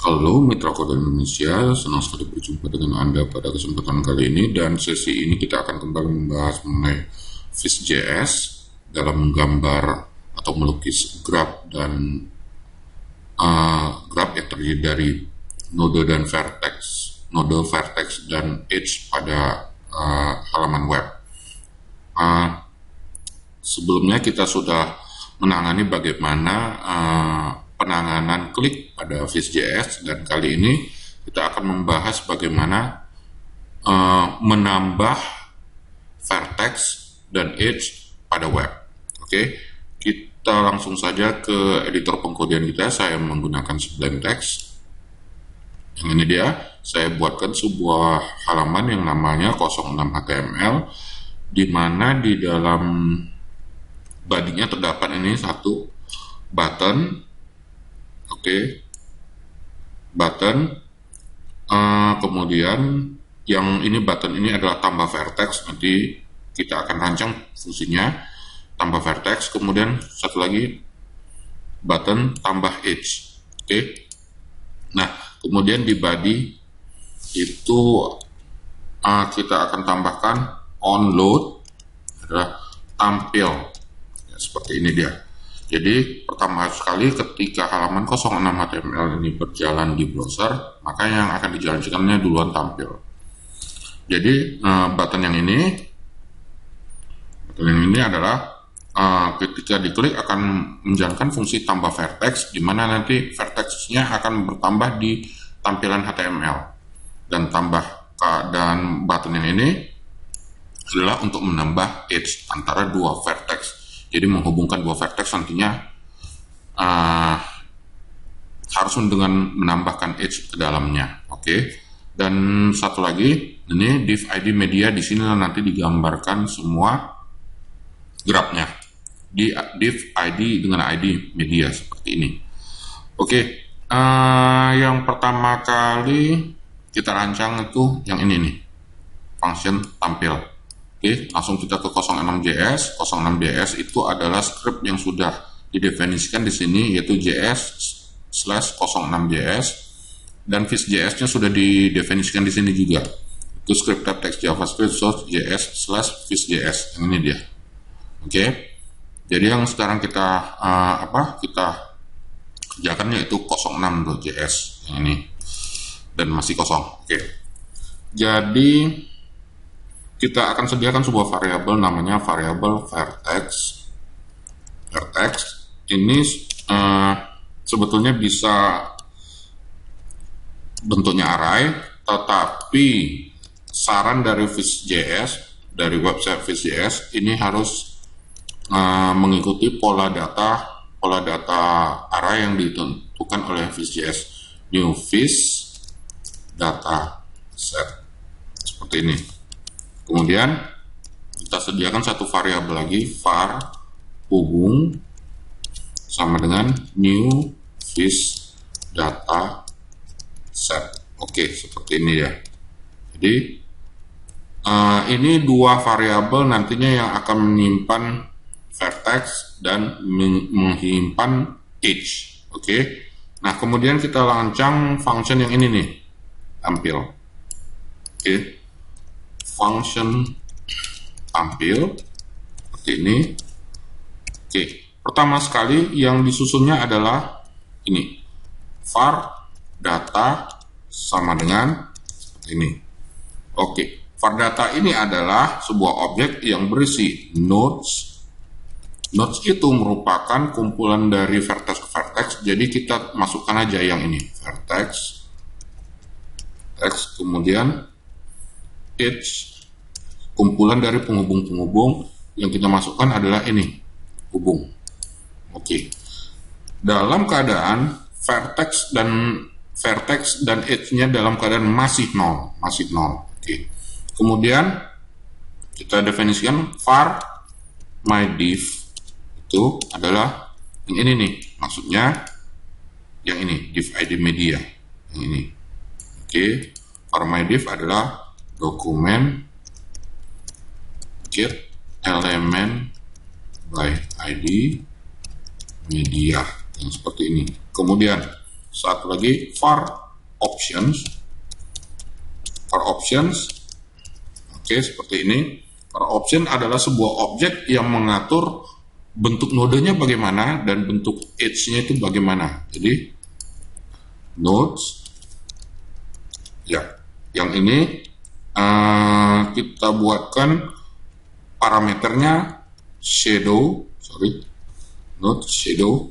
Halo Mitra Kode Indonesia, senang sekali berjumpa dengan Anda pada kesempatan kali ini, dan sesi ini kita akan kembali membahas mengenai Vue.js dalam menggambar atau melukis graf dan graf yang terdiri dari node dan vertex dan edge pada halaman web. Sebelumnya kita sudah menangani bagaimana penanganan klik pada Vue.js, dan kali ini kita akan membahas bagaimana menambah vertex dan edge pada web. Oke, kita langsung saja ke editor pengkodean kita. Saya menggunakan Sublime Text. Yang ini dia, saya buatkan sebuah halaman yang namanya 06 HTML, di mana di dalam bodinya terdapat ini satu button. Oke, button, kemudian yang ini button ini adalah tambah vertex. Nanti kita akan rancang fungsinya tambah vertex. Kemudian satu lagi button tambah edge. Oke, nah kemudian di body itu kita akan tambahkan onload adalah tampil ya, seperti ini dia. Jadi pertama sekali ketika halaman 06 HTML ini berjalan di browser, maka yang akan dijalankannya duluan tampil. Jadi button yang ini adalah ketika diklik akan menjalankan fungsi tambah vertex, di mana nanti vertexnya akan bertambah di tampilan HTML, dan button yang ini adalah untuk menambah edge antara dua vertex. Jadi menghubungkan dua vertex nantinya harus dengan menambahkan edge ke dalamnya. Oke. Dan satu lagi, ini div id media, di sini nanti digambarkan semua grafnya di div id dengan id media seperti ini. Oke. Yang pertama kali kita rancang itu yang ini nih, function tampil. Oke, langsung kita ke 06JS. 06JS itu adalah script yang sudah didefinisikan di sini, yaitu JS/06JS, dan Vue.js-nya sudah didefinisikan di sini juga. Itu script type text JavaScript source JS/Vue.js. Yang ini dia. Oke. Jadi yang sekarang kita kita kerjakan yaitu 06.js yang ini, dan masih kosong. Oke. Jadi kita akan sediakan sebuah variabel namanya variabel vertex. Vertex ini sebetulnya bisa bentuknya array, tetapi saran dari Vue.js, dari website Vue.js, ini harus mengikuti pola data array yang ditentukan oleh Vue.js, new vis data set, seperti ini. Kemudian kita sediakan satu variabel lagi, var hubung sama dengan new vis data set. Oke, seperti ini ya. Jadi ini dua variabel nantinya yang akan menyimpan vertex dan menyimpan edge. Oke. Nah, kemudian kita lancang function yang ini nih, tampil. Oke. Function tampil seperti ini. Oke, pertama sekali yang disusunnya adalah ini, var data sama dengan seperti ini. Oke, var data ini adalah sebuah objek yang berisi nodes. Nodes itu merupakan kumpulan dari vertex ke vertex, jadi kita masukkan aja yang ini, vertex, kemudian edge, kumpulan dari penghubung-penghubung yang kita masukkan adalah ini, hubung. Oke. Dalam keadaan vertex dan edge-nya dalam keadaan masih nol. Oke. Kemudian kita definisikan var myDiv itu adalah yang ini nih, maksudnya yang ini, div id media, yang ini. Oke. Var myDiv adalah dokumen get element by id media, yang seperti ini. Kemudian Satu lagi var options. Var options. Oke, seperti ini. Var option adalah sebuah objek yang mengatur bentuk nodenya bagaimana dan bentuk edge-nya itu bagaimana. Jadi nodes, ya, yang ini kita buatkan parameternya node shadow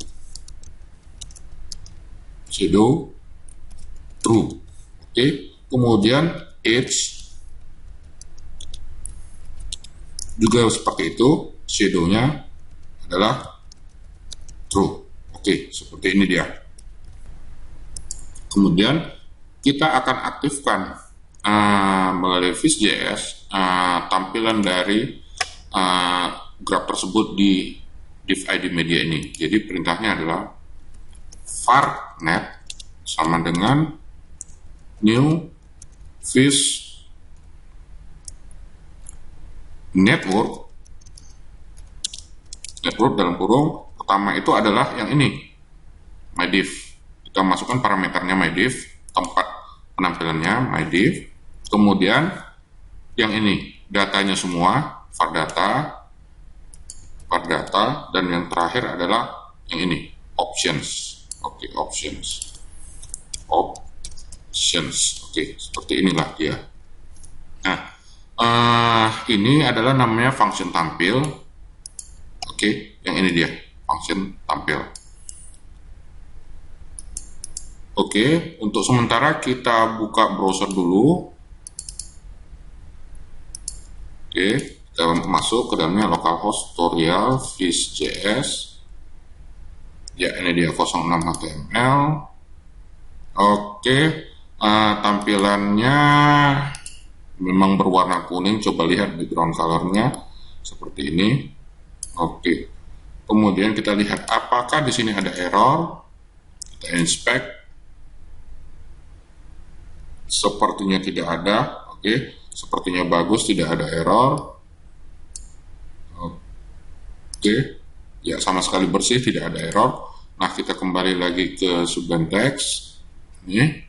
true. Oke, kemudian edge juga seperti itu, shadow-nya adalah true. Oke, seperti ini dia. Kemudian kita akan aktifkan melalui Vue.js tampilan dari graph tersebut di div ID media ini. Jadi perintahnya adalah var net sama dengan new Vue network dalam kurung pertama itu adalah yang ini, myDiv. Kita masukkan parameternya myDiv, tempat penampilannya myDiv. Kemudian yang ini datanya semua var data, dan yang terakhir adalah yang ini options. Oke, options. Oke, seperti inilah dia. Nah, ini adalah namanya function tampil. Oke, yang ini dia, function tampil. Oke, untuk sementara kita buka browser dulu. Oke, kita masuk ke dalamnya localhost tutorial Vue.js. Ya, ini dia 06 HTML. Oke, tampilannya memang berwarna kuning. Coba lihat background colornya seperti ini. Oke, kemudian kita lihat apakah di sini ada error. Kita inspect. Sepertinya tidak ada. Oke, sepertinya bagus, tidak ada error. Oke, ya sama sekali bersih, tidak ada error. Nah, kita kembali lagi ke sublime text. Ini.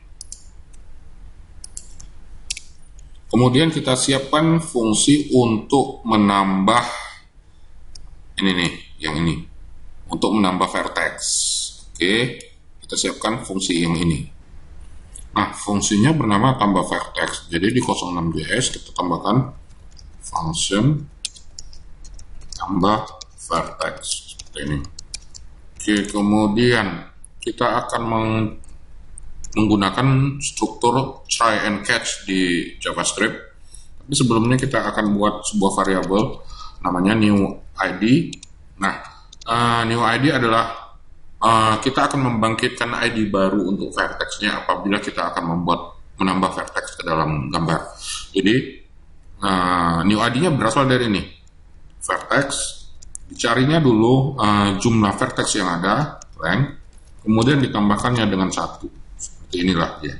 Kemudian kita siapkan fungsi untuk menambah ini nih, yang ini, untuk menambah vertex. Oke, kita siapkan fungsi yang ini. Nah, fungsinya bernama tambah vertex. Jadi di 06JS kita tambahkan function tambah vertex seperti ini. Oke, kemudian kita akan menggunakan struktur try and catch di JavaScript. Tapi sebelumnya kita akan buat sebuah variabel namanya new ID. Nah, new ID adalah kita akan membangkitkan ID baru untuk vertex-nya apabila kita akan menambah vertex ke dalam gambar. Jadi new ID-nya berasal dari ini, vertex. Dicarinya dulu jumlah vertex yang ada, length, kemudian ditambahkannya dengan 1. Seperti inilah ya.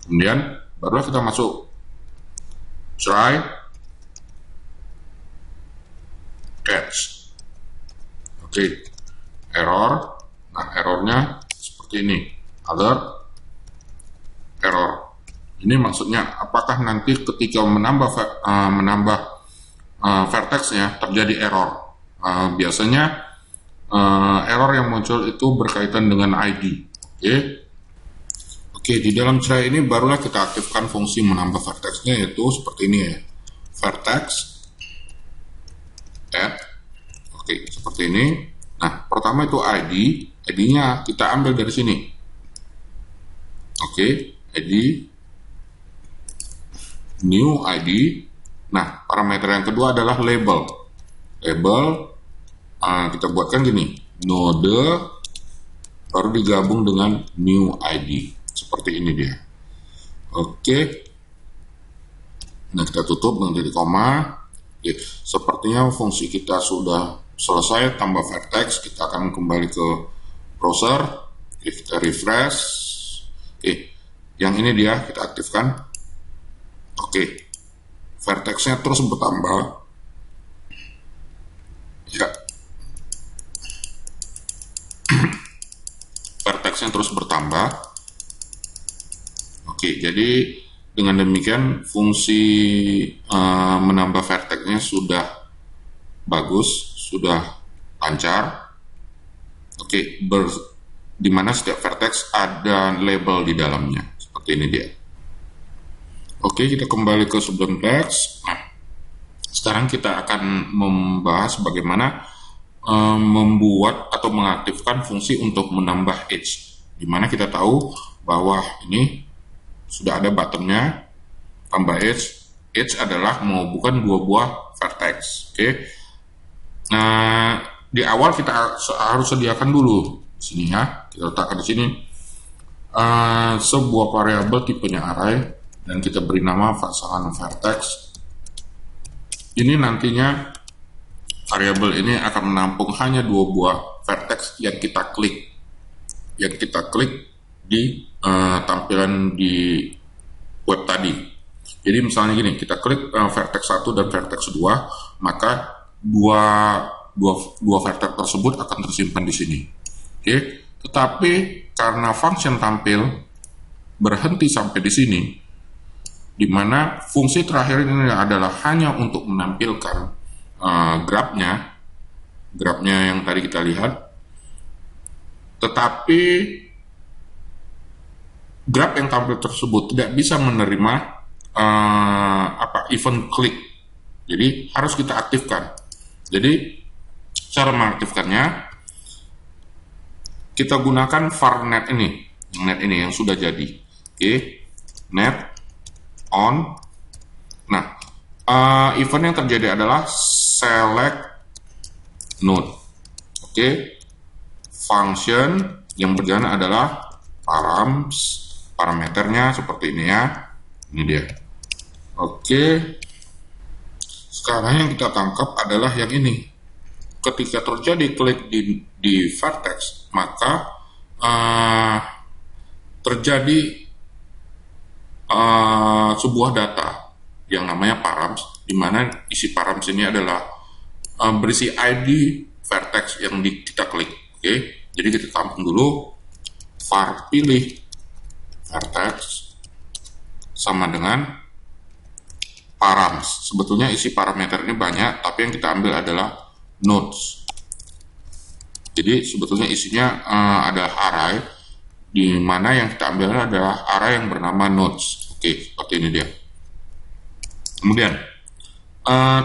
Kemudian barulah kita masuk try catch. Oke, error. Nah, errornya seperti ini, other error. Ini maksudnya apakah nanti ketika menambah vertexnya terjadi error. Biasanya error yang muncul itu berkaitan dengan ID. Oke, di dalam try ini barulah kita aktifkan fungsi menambah vertexnya, yaitu seperti ini ya, vertex add. Oke, seperti ini. Nah, pertama itu ID-nya kita ambil dari sini. Oke, ID, new ID. Nah, parameter yang kedua adalah label. Kita buatkan gini, node baru digabung dengan new ID. Seperti ini dia. Oke. Nah, kita tutup dengan titik koma. Oke, sepertinya fungsi kita sudah selesai tambah vertex. Kita akan kembali ke browser. Oke, kita refresh. Oke, yang ini dia kita aktifkan. Oke, vertexnya terus bertambah. Ya, vertex vertexnya terus bertambah. Oke, jadi dengan demikian fungsi menambah vertexnya sudah bagus, sudah lancar. Oke, di mana setiap vertex ada label di dalamnya. Seperti ini dia. Oke, kita kembali ke Sublime Text. Nah, sekarang kita akan membahas bagaimana membuat atau mengaktifkan fungsi untuk menambah edge. Di mana kita tahu bahwa ini sudah ada buttonnya tambah edge. Edge adalah menghubungkan dua buah vertex. Oke. Nah, di awal kita harus sediakan dulu di sini ya. Kita letakkan di sini sebuah variabel tipenya array dan kita beri nama pasangan vertex. Ini nantinya variabel ini akan menampung hanya dua buah vertex yang kita klik. Yang kita klik di tampilan di web tadi. Jadi misalnya gini, kita klik vertex 1 dan vertex 2, maka dua vertex tersebut akan tersimpan di sini. Oke, tetapi karena function tampil berhenti sampai di sini, di mana fungsi terakhir ini adalah hanya untuk menampilkan grafnya yang tadi kita lihat, tetapi graf yang tampil tersebut tidak bisa menerima event klik. Jadi harus kita aktifkan. Jadi cara mengaktifkannya, kita gunakan var net ini yang sudah jadi. Oke, net on. Nah, event yang terjadi adalah select node. Oke, function yang berjalan adalah parameternya seperti ini ya. Ini dia. Oke, sekarang yang kita tangkap adalah yang ini. Ketika terjadi klik di vertex, maka terjadi sebuah data yang namanya params, di mana isi params ini adalah berisi ID vertex yang kita klik. Oke, jadi kita tampung dulu var pilih vertex sama dengan params. Sebetulnya isi parameter ini banyak, tapi yang kita ambil adalah nodes. Jadi sebetulnya isinya adalah array, di mana yang kita ambil adalah array yang bernama nodes. Oke, seperti ini dia. Kemudian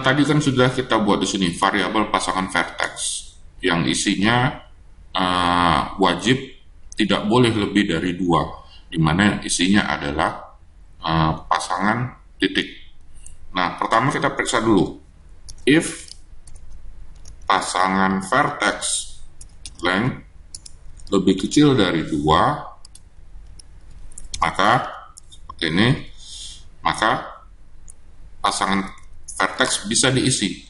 tadi kan sudah kita buat di sini variabel pasangan vertex yang isinya wajib tidak boleh lebih dari 2, di mana isinya adalah pasangan titik. Nah, pertama kita periksa dulu. If pasangan vertex length lebih kecil dari 2, maka seperti ini, maka pasangan vertex bisa diisi.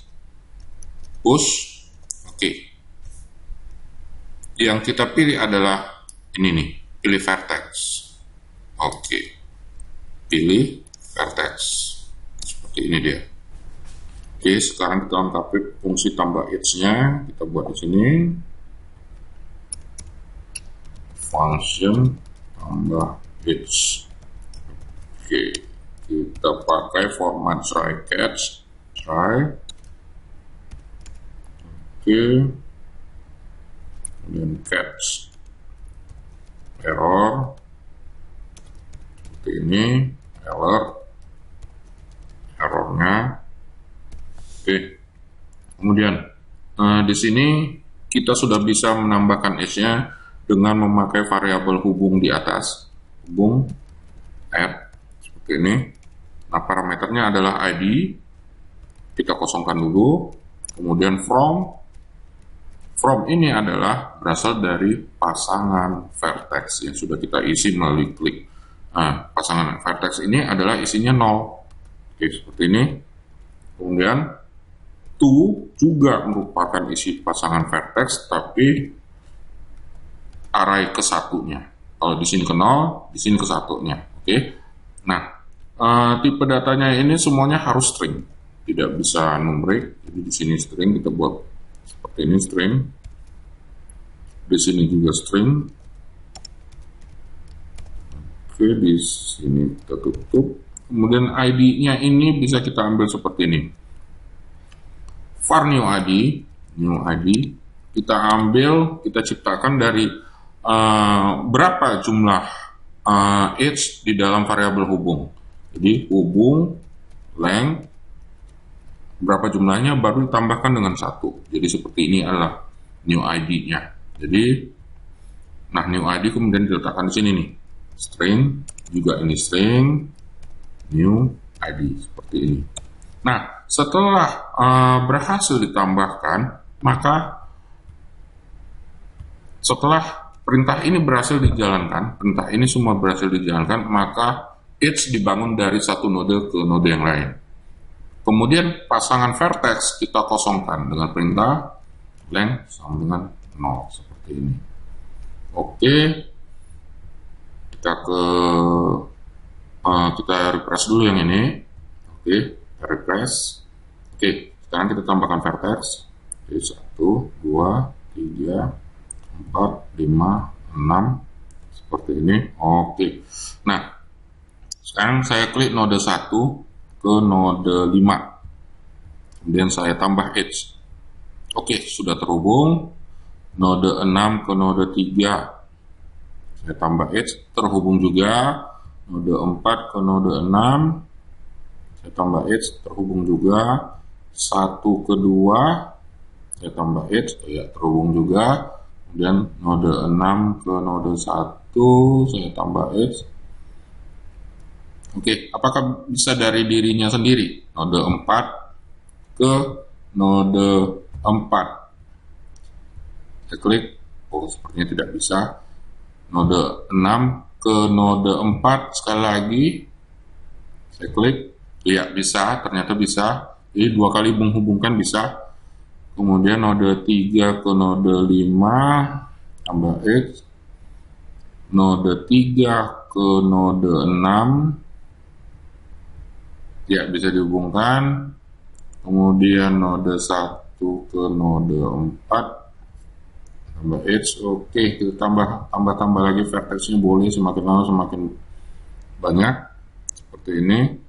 Push. Oke. Yang kita pilih adalah ini nih, pilih vertex. Oke. Pilih vertex. Seperti ini dia. Oke, sekarang kita lengkapi fungsi tambah edge-nya. Kita buat di sini. Function tambah edge. Oke, kita pakai format try catch. Try. Oke. Kemudian catch. Error. Seperti ini. Errornya. Oke, kemudian di sini kita sudah bisa menambahkan edge-nya dengan memakai variabel hubung di atas, hubung add seperti ini. Nah, parameternya adalah ID, kita kosongkan dulu, kemudian from ini adalah berasal dari pasangan vertex yang sudah kita isi melalui klik. Nah, pasangan vertex ini adalah isinya 0. Oke, seperti ini. Kemudian to juga merupakan isi pasangan vertex, tapi array ke satunya. Kalau di sini ke 0, di sini ke satunya. Oke. Nah, tipe datanya ini semuanya harus string, tidak bisa numeric. Jadi di sini string, kita buat seperti ini string. Di sini juga string. Oke, di sini kita tutup. Kemudian ID-nya ini bisa kita ambil seperti ini. var new ID, kita ambil, kita ciptakan dari berapa jumlah age di dalam variabel hubung. Jadi hubung length berapa jumlahnya baru ditambahkan dengan 1. Jadi seperti ini adalah new ID-nya. Jadi nah new ID kemudian diletakkan di sini nih. String juga ini string new ID seperti ini. Nah, setelah berhasil ditambahkan, maka setelah perintah ini berhasil dijalankan, perintah ini semua berhasil dijalankan, maka each dibangun dari satu node ke node yang lain. Kemudian pasangan vertex kita kosongkan dengan perintah length sama dengan 0 seperti ini. Oke, kita refresh dulu yang ini. Oke, kita refresh. Oke, sekarang kita tambahkan vertex. Jadi 1, 2, 3, 4, 5, 6 seperti ini. Oke. Nah, sekarang saya klik node 1 ke node 5. Kemudian saya tambah edge. Oke, sudah terhubung. Node 6 ke node 3. Saya tambah edge, terhubung juga. Node 4 ke node 6. Saya tambah edge, terhubung juga. 1 ke 2. Saya tambah edge, ya terhubung juga. Kemudian node 6 ke node 1. Saya tambah edge. Oke, apakah bisa dari dirinya sendiri? Node 4 ke node 4. Saya klik, oh sepertinya tidak bisa. Node 6 ke node 4 sekali lagi. Saya klik, ya bisa, ternyata bisa. Jadi 2 kali menghubungkan bisa. Kemudian node 3 ke node 5, tambah X. Node 3 ke node 6. Ya, bisa dihubungkan. Kemudian node 1 ke node 4 tambah H. Oke, kita tambah lagi vertexnya, boleh semakin lama semakin banyak seperti ini.